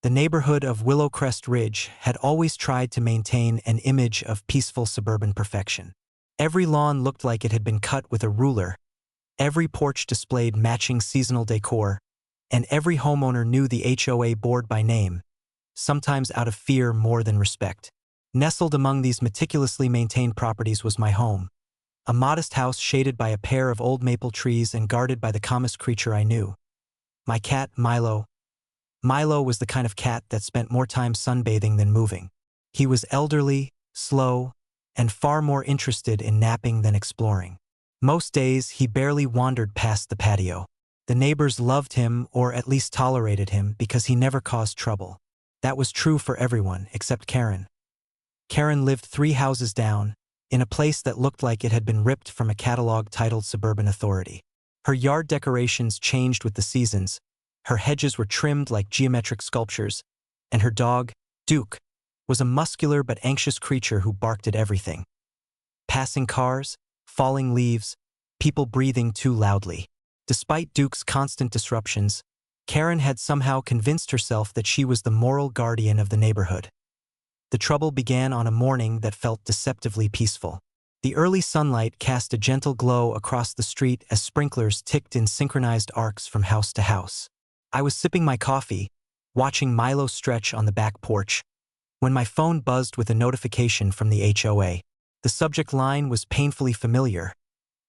The neighborhood of Willowcrest Ridge had always tried to maintain an image of peaceful suburban perfection. Every lawn looked like it had been cut with a ruler, every porch displayed matching seasonal decor, and every homeowner knew the HOA board by name, sometimes out of fear more than respect. Nestled among these meticulously maintained properties was my home, a modest house shaded by a pair of old maple trees and guarded by the calmest creature I knew. My cat, Milo. Milo was the kind of cat that spent more time sunbathing than moving. He was elderly, slow, and far more interested in napping than exploring. Most days, he barely wandered past the patio. The neighbors loved him, or at least tolerated him, because he never caused trouble. That was true for everyone, except Karen. Karen lived 3 houses down, in a place that looked like it had been ripped from a catalog titled Suburban Authority. Her yard decorations changed with the seasons, her hedges were trimmed like geometric sculptures, and her dog, Duke, was a muscular but anxious creature who barked at everything. Passing cars, falling leaves, people breathing too loudly. Despite Duke's constant disruptions, Karen had somehow convinced herself that she was the moral guardian of the neighborhood. The trouble began on a morning that felt deceptively peaceful. The early sunlight cast a gentle glow across the street as sprinklers ticked in synchronized arcs from house to house. I was sipping my coffee, watching Milo stretch on the back porch, when my phone buzzed with a notification from the HOA. The subject line was painfully familiar: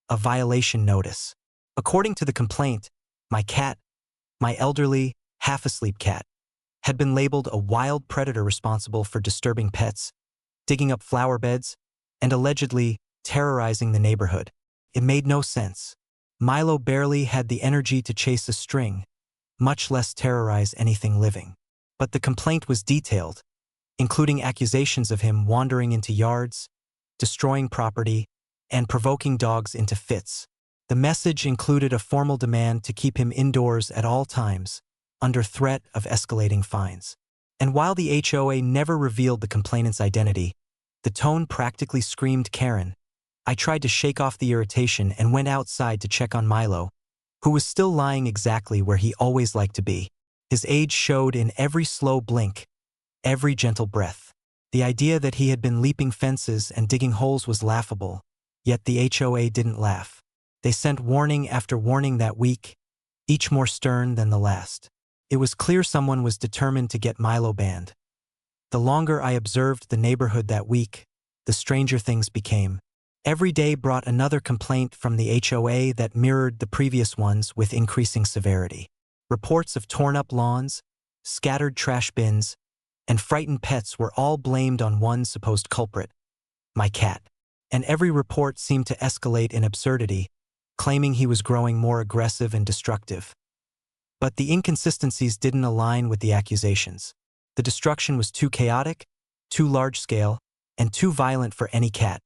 a violation notice. According to the complaint, my cat, my elderly, half-asleep cat, had been labeled a wild predator responsible for disturbing pets, digging up flower beds, and allegedly terrorizing the neighborhood. It made no sense. Milo barely had the energy to chase a string, much less terrorize anything living. But the complaint was detailed, including accusations of him wandering into yards, destroying property, and provoking dogs into fits. The message included a formal demand to keep him indoors at all times, under threat of escalating fines. And while the HOA never revealed the complainant's identity, the tone practically screamed Karen. I tried to shake off the irritation and went outside to check on Milo, who was still lying exactly where he always liked to be. His age showed in every slow blink, every gentle breath. The idea that he had been leaping fences and digging holes was laughable, yet the HOA didn't laugh. They sent warning after warning that week, each more stern than the last. It was clear someone was determined to get Milo banned. The longer I observed the neighborhood that week, the stranger things became. Every day brought another complaint from the HOA that mirrored the previous ones with increasing severity. Reports of torn-up lawns, scattered trash bins, and frightened pets were all blamed on one supposed culprit: my cat. And every report seemed to escalate in absurdity, claiming he was growing more aggressive and destructive. But the inconsistencies didn't align with the accusations. The destruction was too chaotic, too large-scale, and too violent for any cat,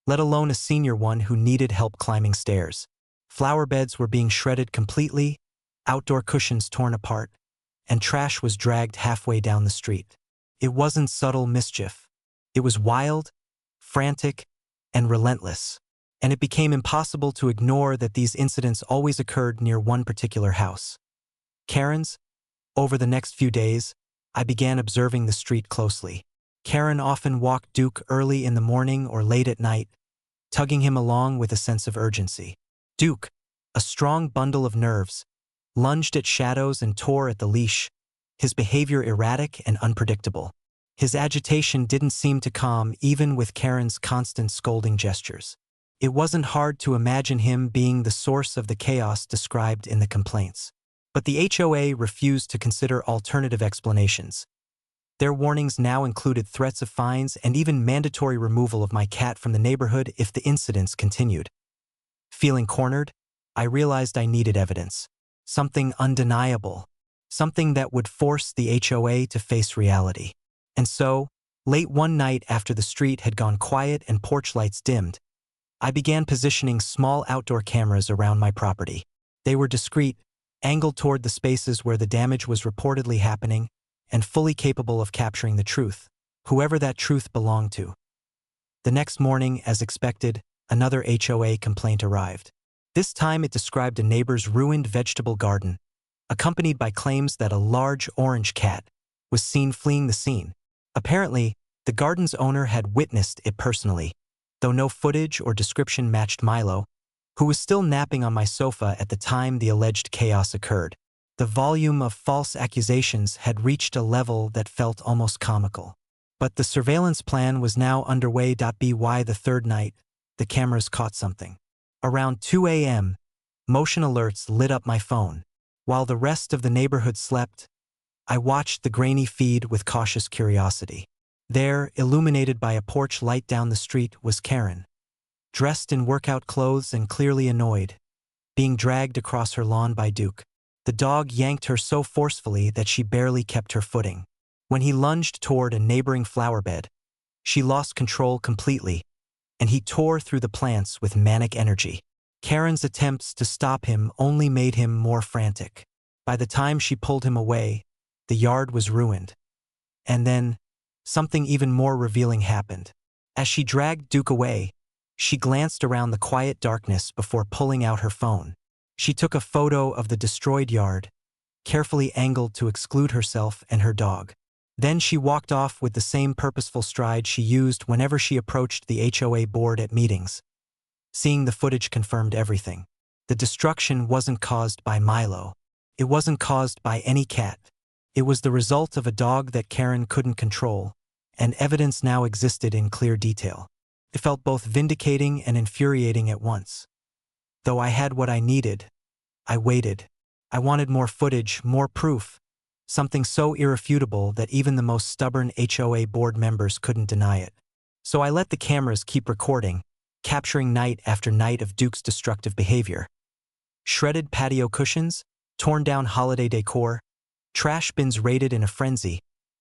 let alone a senior one who needed help climbing stairs. Flower beds were being shredded completely, outdoor cushions torn apart, and trash was dragged halfway down the street. It wasn't subtle mischief. It was wild, frantic, and relentless. And it became impossible to ignore that these incidents always occurred near one particular house, Karen's. Over the next few days, I began observing the street closely. Karen often walked Duke early in the morning or late at night, tugging him along with a sense of urgency. Duke, a strong bundle of nerves, lunged at shadows and tore at the leash, his behavior erratic and unpredictable. His agitation didn't seem to calm even with Karen's constant scolding gestures. It wasn't hard to imagine him being the source of the chaos described in the complaints. But the HOA refused to consider alternative explanations. Their warnings now included threats of fines and even mandatory removal of my cat from the neighborhood if the incidents continued. Feeling cornered, I realized I needed evidence. Something undeniable. Something that would force the HOA to face reality. And so, late one night after the street had gone quiet and porch lights dimmed, I began positioning small outdoor cameras around my property. They were discreet, angled toward the spaces where the damage was reportedly happening, and fully capable of capturing the truth, whoever that truth belonged to. The next morning, as expected, another HOA complaint arrived. This time it described a neighbor's ruined vegetable garden, accompanied by claims that a large orange cat was seen fleeing the scene. Apparently, the garden's owner had witnessed it personally, though no footage or description matched Milo, who was still napping on my sofa at the time the alleged chaos occurred. The volume of false accusations had reached a level that felt almost comical. But the surveillance plan was now underway. By the third night, the cameras caught something. Around 2 a.m., motion alerts lit up my phone. While the rest of the neighborhood slept, I watched the grainy feed with cautious curiosity. There, illuminated by a porch light down the street, was Karen, dressed in workout clothes and clearly annoyed, being dragged across her lawn by Duke. The dog yanked her so forcefully that she barely kept her footing. When he lunged toward a neighboring flower bed, she lost control completely, and he tore through the plants with manic energy. Karen's attempts to stop him only made him more frantic. By the time she pulled him away, the yard was ruined. And then, something even more revealing happened. As she dragged Duke away, she glanced around the quiet darkness before pulling out her phone. She took a photo of the destroyed yard, carefully angled to exclude herself and her dog. Then she walked off with the same purposeful stride she used whenever she approached the HOA board at meetings. Seeing the footage confirmed everything. The destruction wasn't caused by Milo. It wasn't caused by any cat. It was the result of a dog that Karen couldn't control, and evidence now existed in clear detail. It felt both vindicating and infuriating at once. Though I had what I needed, I waited. I wanted more footage, more proof, something so irrefutable that even the most stubborn HOA board members couldn't deny it. So I let the cameras keep recording, capturing night after night of Duke's destructive behavior. Shredded patio cushions, torn down holiday decor, trash bins raided in a frenzy,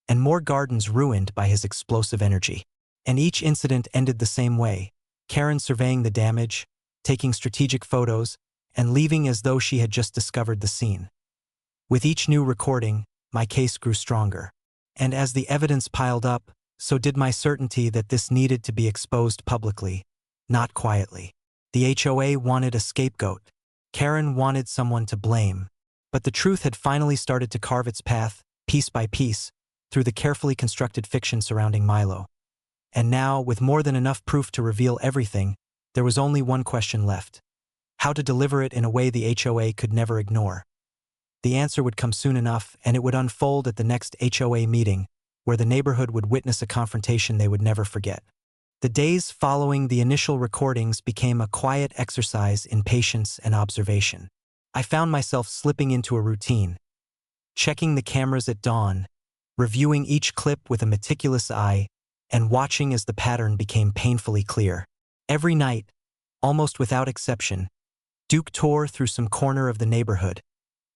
and more gardens ruined by his explosive energy. And each incident ended the same way, Karen surveying the damage, taking strategic photos, and leaving as though she had just discovered the scene. With each new recording, my case grew stronger. And as the evidence piled up, so did my certainty that this needed to be exposed publicly, not quietly. The HOA wanted a scapegoat. Karen wanted someone to blame. But the truth had finally started to carve its path, piece by piece, through the carefully constructed fiction surrounding Milo. And now, with more than enough proof to reveal everything, there was only one question left: how to deliver it in a way the HOA could never ignore. The answer would come soon enough, and it would unfold at the next HOA meeting, where the neighborhood would witness a confrontation they would never forget. The days following the initial recordings became a quiet exercise in patience and observation. I found myself slipping into a routine, checking the cameras at dawn, reviewing each clip with a meticulous eye, and watching as the pattern became painfully clear. Every night, almost without exception, Duke tore through some corner of the neighborhood,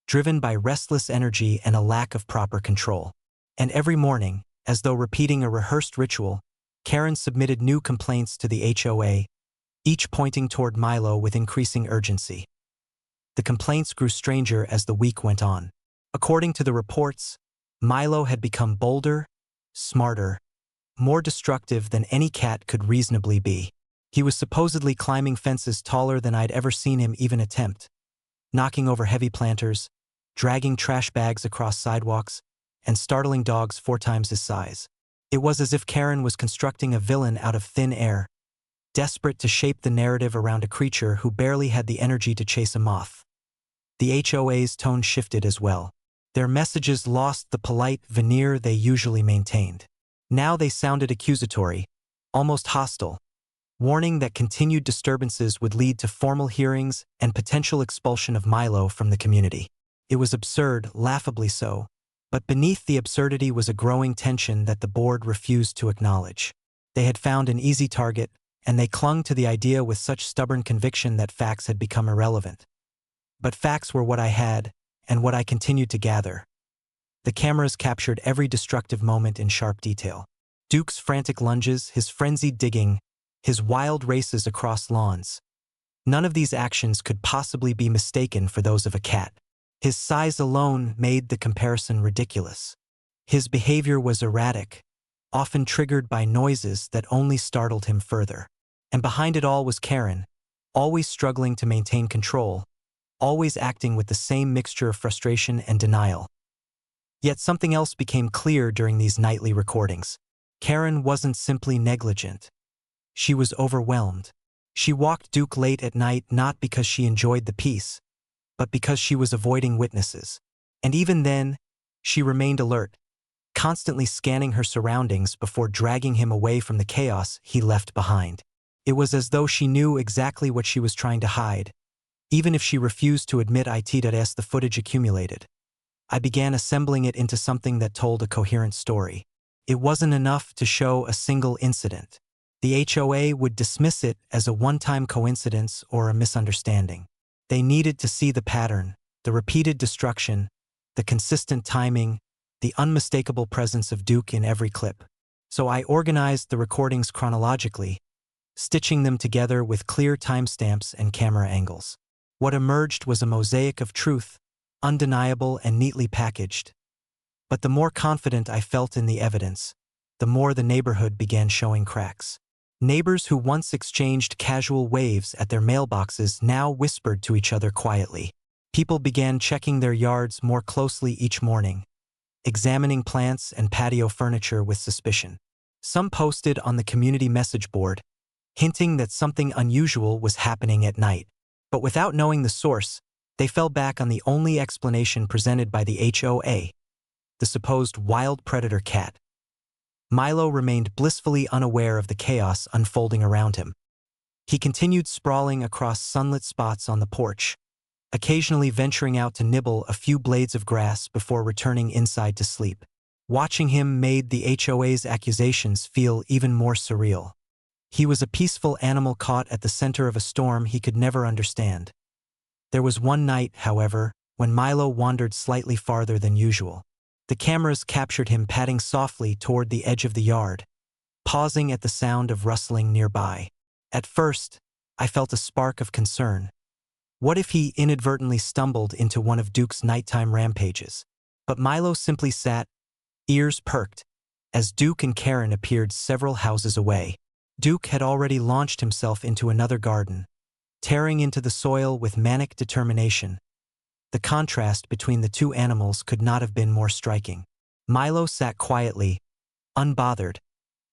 driven by restless energy and a lack of proper control. And every morning, as though repeating a rehearsed ritual, Karen submitted new complaints to the HOA, each pointing toward Milo with increasing urgency. The complaints grew stranger as the week went on. According to the reports, Milo had become bolder, smarter, more destructive than any cat could reasonably be. He was supposedly climbing fences taller than I'd ever seen him even attempt, knocking over heavy planters, dragging trash bags across sidewalks, and startling dogs 4 times his size. It was as if Karen was constructing a villain out of thin air, desperate to shape the narrative around a creature who barely had the energy to chase a moth. The HOA's tone shifted as well. Their messages lost the polite veneer they usually maintained. Now they sounded accusatory, almost hostile, warning that continued disturbances would lead to formal hearings and potential expulsion of Milo from the community. It was absurd, laughably so, but beneath the absurdity was a growing tension that the board refused to acknowledge. They had found an easy target, and they clung to the idea with such stubborn conviction that facts had become irrelevant. But facts were what I had, and what I continued to gather. The cameras captured every destructive moment in sharp detail. Duke's frantic lunges, his frenzied digging, his wild races across lawns. None of these actions could possibly be mistaken for those of a cat. His size alone made the comparison ridiculous. His behavior was erratic, often triggered by noises that only startled him further. And behind it all was Karen, always struggling to maintain control, always acting with the same mixture of frustration and denial. Yet something else became clear during these nightly recordings. Karen wasn't simply negligent. She was overwhelmed. She walked Duke late at night not because she enjoyed the peace, but because she was avoiding witnesses. And even then, she remained alert, constantly scanning her surroundings before dragging him away from the chaos he left behind. It was as though she knew exactly what she was trying to hide, even if she refused to admit it. The footage accumulated. I began assembling it into something that told a coherent story. It wasn't enough to show a single incident. The HOA would dismiss it as a one-time coincidence or a misunderstanding. They needed to see the pattern, the repeated destruction, the consistent timing, the unmistakable presence of Duke in every clip. So I organized the recordings chronologically, stitching them together with clear timestamps and camera angles. What emerged was a mosaic of truth, undeniable and neatly packaged. But the more confident I felt in the evidence, the more the neighborhood began showing cracks. Neighbors who once exchanged casual waves at their mailboxes now whispered to each other quietly. People began checking their yards more closely each morning, examining plants and patio furniture with suspicion. Some posted on the community message board, hinting that something unusual was happening at night. But without knowing the source, they fell back on the only explanation presented by the HOA, the supposed wild predator cat. Milo remained blissfully unaware of the chaos unfolding around him. He continued sprawling across sunlit spots on the porch, occasionally venturing out to nibble a few blades of grass before returning inside to sleep. Watching him made the HOA's accusations feel even more surreal. He was a peaceful animal caught at the center of a storm he could never understand. There was one night, however, when Milo wandered slightly farther than usual. The cameras captured him padding softly toward the edge of the yard, pausing at the sound of rustling nearby. At first, I felt a spark of concern. What if he inadvertently stumbled into one of Duke's nighttime rampages? But Milo simply sat, ears perked, as Duke and Karen appeared several houses away. Duke had already launched himself into another garden, tearing into the soil with manic determination. The contrast between the two animals could not have been more striking. Milo sat quietly, unbothered,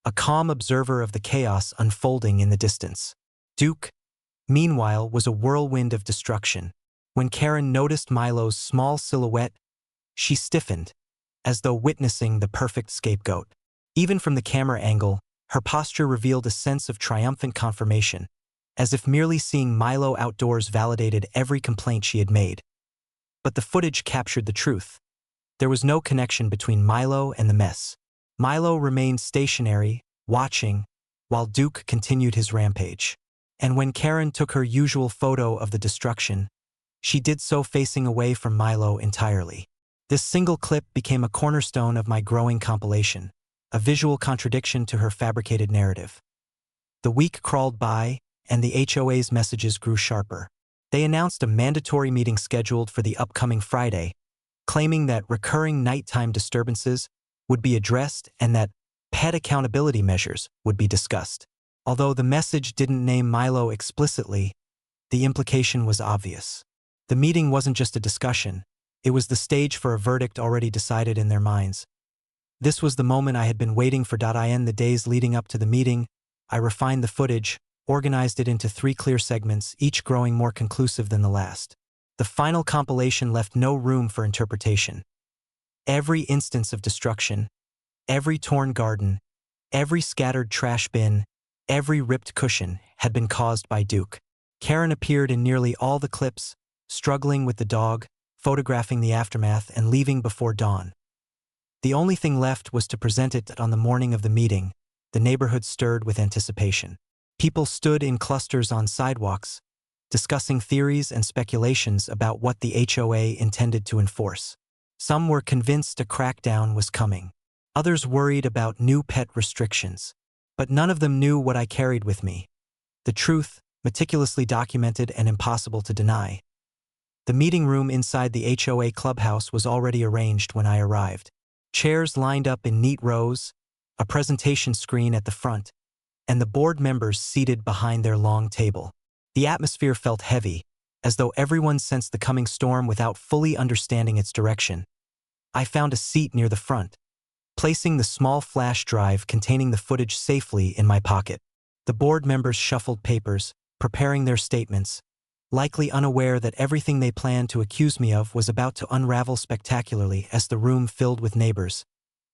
a calm observer of the chaos unfolding in the distance. Duke, meanwhile, was a whirlwind of destruction. When Karen noticed Milo's small silhouette, she stiffened, as though witnessing the perfect scapegoat. Even from the camera angle, her posture revealed a sense of triumphant confirmation, as if merely seeing Milo outdoors validated every complaint she had made. But the footage captured the truth. There was no connection between Milo and the mess. Milo remained stationary, watching, while Duke continued his rampage. And when Karen took her usual photo of the destruction, she did so facing away from Milo entirely. This single clip became a cornerstone of my growing compilation, a visual contradiction to her fabricated narrative. The week crawled by, and the HOA's messages grew sharper. They announced a mandatory meeting scheduled for the upcoming Friday, claiming that recurring nighttime disturbances would be addressed and that pet accountability measures would be discussed. Although the message didn't name Milo explicitly, the implication was obvious. The meeting wasn't just a discussion, it was the stage for a verdict already decided in their minds. This was the moment I had been waiting for. In the days leading up to the meeting, I refined the footage, organized it into 3 clear segments, each growing more conclusive than the last. The final compilation left no room for interpretation. Every instance of destruction, every torn garden, every scattered trash bin, every ripped cushion had been caused by Duke. Karen appeared in nearly all the clips, struggling with the dog, photographing the aftermath, and leaving before dawn. The only thing left was to present it on the morning of the meeting. The neighborhood stirred with anticipation. People stood in clusters on sidewalks, discussing theories and speculations about what the HOA intended to enforce. Some were convinced a crackdown was coming. Others worried about new pet restrictions. But none of them knew what I carried with me. The truth, meticulously documented and impossible to deny. The meeting room inside the HOA clubhouse was already arranged when I arrived. Chairs lined up in neat rows, a presentation screen at the front, and the board members seated behind their long table. The atmosphere felt heavy, as though everyone sensed the coming storm without fully understanding its direction. I found a seat near the front, placing the small flash drive containing the footage safely in my pocket. The board members shuffled papers, preparing their statements, likely unaware that everything they planned to accuse me of was about to unravel spectacularly. As the room filled with neighbors,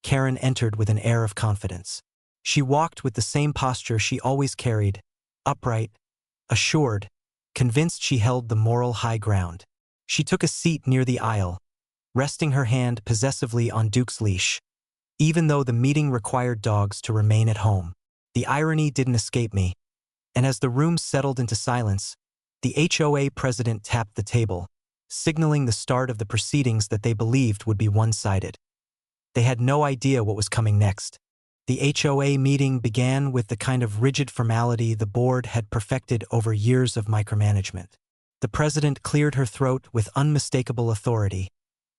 Karen entered with an air of confidence. She walked with the same posture she always carried, upright, assured, convinced she held the moral high ground. She took a seat near the aisle, resting her hand possessively on Duke's leash, even though the meeting required dogs to remain at home. The irony didn't escape me, and as the room settled into silence, the HOA president tapped the table, signaling the start of the proceedings that they believed would be one-sided. They had no idea what was coming next. The HOA meeting began with the kind of rigid formality the board had perfected over years of micromanagement. The president cleared her throat with unmistakable authority,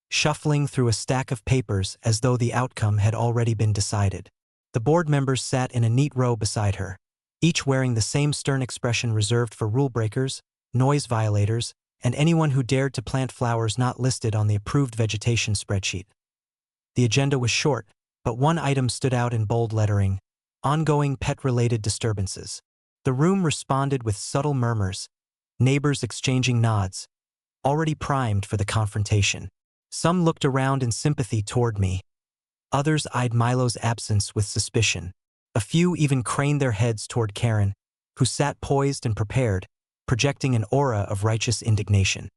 shuffling through a stack of papers as though the outcome had already been decided. The board members sat in a neat row beside her, each wearing the same stern expression reserved for rule breakers, noise violators, and anyone who dared to plant flowers not listed on the approved vegetation spreadsheet. The agenda was short, but one item stood out in bold lettering: ongoing pet-related disturbances. The room responded with subtle murmurs, neighbors exchanging nods, already primed for the confrontation. Some looked around in sympathy toward me. Others eyed Milo's absence with suspicion. A few even craned their heads toward Karen, who sat poised and prepared, projecting an aura of righteous indignation.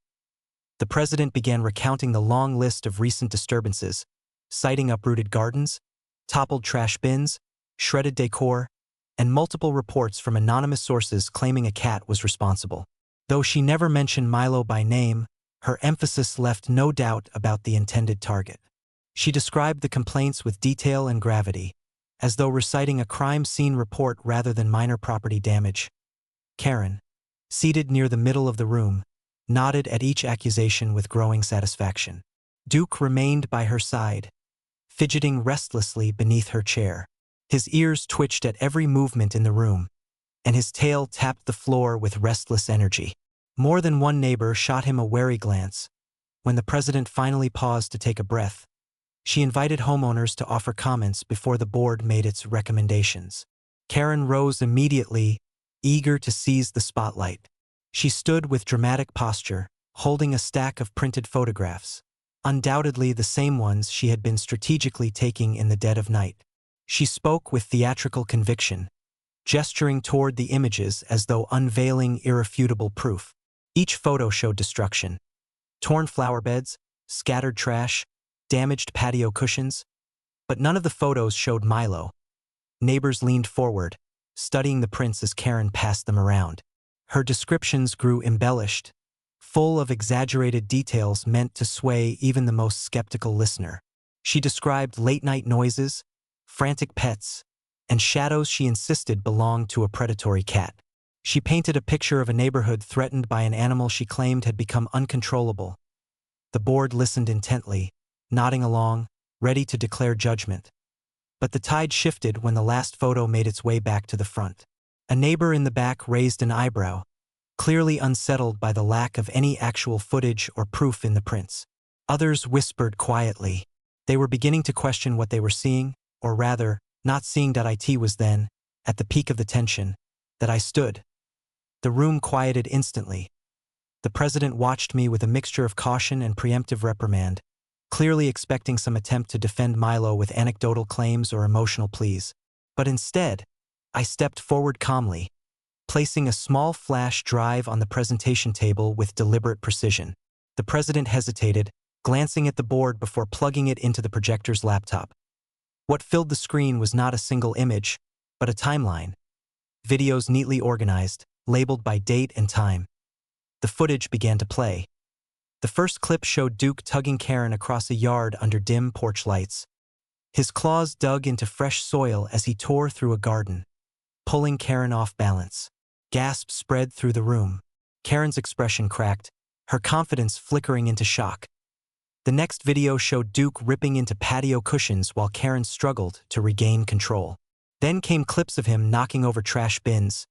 The president began recounting the long list of recent disturbances, citing uprooted gardens, toppled trash bins, shredded decor, and multiple reports from anonymous sources claiming a cat was responsible. Though she never mentioned Milo by name, her emphasis left no doubt about the intended target. She described the complaints with detail and gravity, as though reciting a crime scene report rather than minor property damage. Karen, seated near the middle of the room, nodded at each accusation with growing satisfaction. Duke remained by her side, fidgeting restlessly beneath her chair. His ears twitched at every movement in the room, and his tail tapped the floor with restless energy. More than one neighbor shot him a wary glance. When the president finally paused to take a breath, she invited homeowners to offer comments before the board made its recommendations. Karen rose immediately, eager to seize the spotlight. She stood with dramatic posture, holding a stack of printed photographs, undoubtedly the same ones she had been strategically taking in the dead of night. She spoke with theatrical conviction, gesturing toward the images as though unveiling irrefutable proof. Each photo showed destruction: torn flower beds, scattered trash, damaged patio cushions. But none of the photos showed Milo. Neighbors leaned forward, studying the prints as Karen passed them around. Her descriptions grew embellished, full of exaggerated details meant to sway even the most skeptical listener. She described late-night noises, frantic pets, and shadows she insisted belonged to a predatory cat. She painted a picture of a neighborhood threatened by an animal she claimed had become uncontrollable. The board listened intently, nodding along, ready to declare judgment. But the tide shifted when the last photo made its way back to the front. A neighbor in the back raised an eyebrow, clearly unsettled by the lack of any actual footage or proof in the prints. Others whispered quietly. They were beginning to question what they were seeing, or rather, not seeing. It was then, at the peak of the tension, that I stood. The room quieted instantly. The president watched me with a mixture of caution and preemptive reprimand, clearly expecting some attempt to defend Milo with anecdotal claims or emotional pleas. But instead, I stepped forward calmly, placing a small flash drive on the presentation table with deliberate precision. The president hesitated, glancing at the board before plugging it into the projector's laptop. What filled the screen was not a single image, but a timeline. Videos neatly organized, labeled by date and time. The footage began to play. The first clip showed Duke tugging Karen across a yard under dim porch lights. His claws dug into fresh soil as he tore through a garden, pulling Karen off balance. Gasps spread through the room. Karen's expression cracked, her confidence flickering into shock. The next video showed Duke ripping into patio cushions while Karen struggled to regain control. Then came clips of him knocking over trash bins,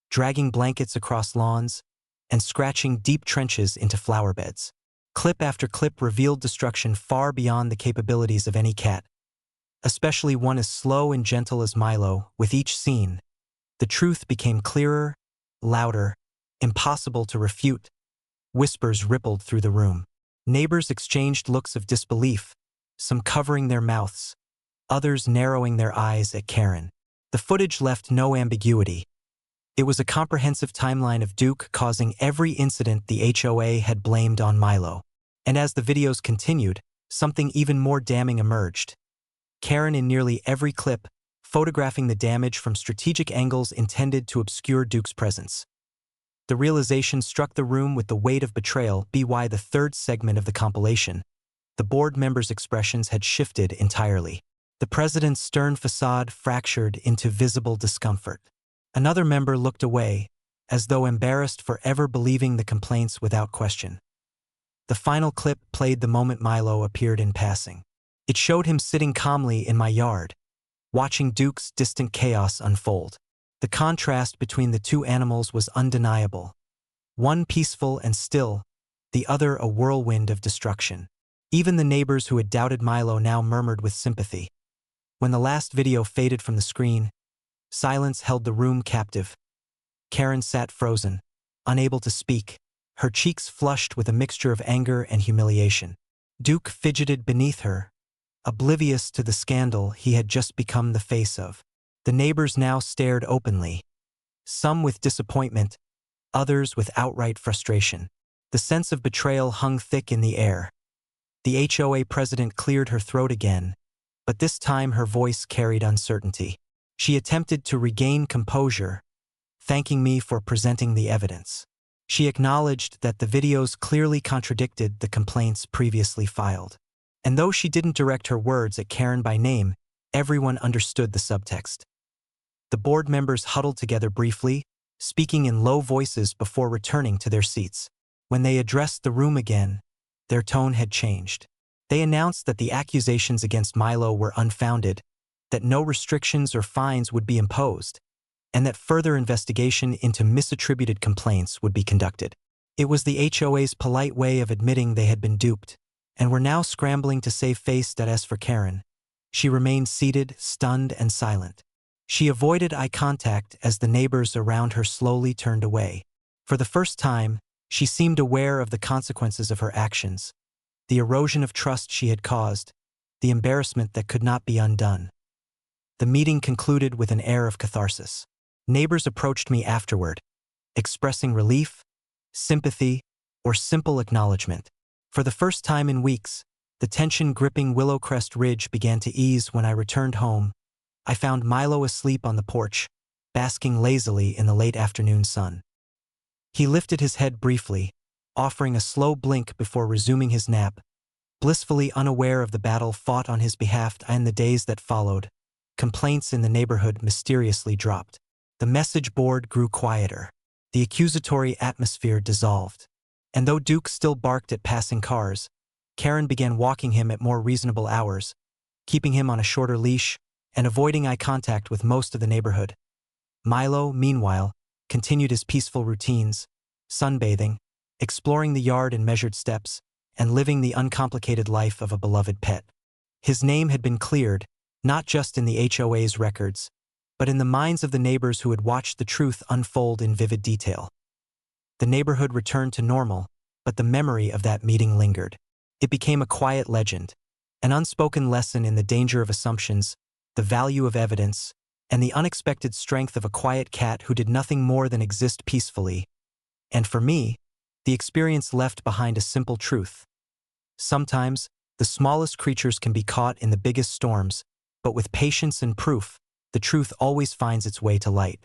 dragging blankets across lawns, and scratching deep trenches into flower beds. Clip after clip revealed destruction far beyond the capabilities of any cat, especially one as slow and gentle as Milo. With each scene, the truth became clearer, louder, impossible to refute. Whispers rippled through the room. Neighbors exchanged looks of disbelief, some covering their mouths, others narrowing their eyes at Karen. The footage left no ambiguity. It was a comprehensive timeline of Duke causing every incident the HOA had blamed on Milo. And as the videos continued, something even more damning emerged. Karen in nearly every clip, photographing the damage from strategic angles intended to obscure Duke's presence. The realization struck the room with the weight of betrayal. By the third segment of the compilation, the board members' expressions had shifted entirely. The president's stern facade fractured into visible discomfort. Another member looked away, as though embarrassed for ever believing the complaints without question. The final clip played the moment Milo appeared in passing. It showed him sitting calmly in my yard, watching Duke's distant chaos unfold. The contrast between the two animals was undeniable. One peaceful and still, the other a whirlwind of destruction. Even the neighbors who had doubted Milo now murmured with sympathy. When the last video faded from the screen, silence held the room captive. Karen sat frozen, unable to speak, her cheeks flushed with a mixture of anger and humiliation. Duke fidgeted beneath her, oblivious to the scandal he had just become the face of. The neighbors now stared openly, some with disappointment, others with outright frustration. The sense of betrayal hung thick in the air. The HOA president cleared her throat again, but this time her voice carried uncertainty. She attempted to regain composure, thanking me for presenting the evidence. She acknowledged that the videos clearly contradicted the complaints previously filed. And though she didn't direct her words at Karen by name, everyone understood the subtext. The board members huddled together briefly, speaking in low voices before returning to their seats. When they addressed the room again, their tone had changed. They announced that the accusations against Milo were unfounded, that no restrictions or fines would be imposed, and that further investigation into misattributed complaints would be conducted. It was the HOA's polite way of admitting they had been duped, and were now scrambling to save face. As for Karen, she remained seated, stunned and silent. She avoided eye contact as the neighbors around her slowly turned away. For the first time, she seemed aware of the consequences of her actions, the erosion of trust she had caused, the embarrassment that could not be undone. The meeting concluded with an air of catharsis. Neighbors approached me afterward, expressing relief, sympathy, or simple acknowledgement. For the first time in weeks, the tension gripping Willowcrest Ridge began to ease. When I returned home, I found Milo asleep on the porch, basking lazily in the late afternoon sun. He lifted his head briefly, offering a slow blink before resuming his nap, blissfully unaware of the battle fought on his behalf. In the days that followed, complaints in the neighborhood mysteriously dropped. The message board grew quieter. The accusatory atmosphere dissolved. And though Duke still barked at passing cars, Karen began walking him at more reasonable hours, keeping him on a shorter leash, and avoiding eye contact with most of the neighborhood. Milo, meanwhile, continued his peaceful routines, sunbathing, exploring the yard in measured steps, and living the uncomplicated life of a beloved pet. His name had been cleared, not just in the HOA's records, but in the minds of the neighbors who had watched the truth unfold in vivid detail. The neighborhood returned to normal, but the memory of that meeting lingered. It became a quiet legend, an unspoken lesson in the danger of assumptions, the value of evidence, and the unexpected strength of a quiet cat who did nothing more than exist peacefully. And for me, the experience left behind a simple truth. Sometimes, the smallest creatures can be caught in the biggest storms, but with patience and proof, the truth always finds its way to light.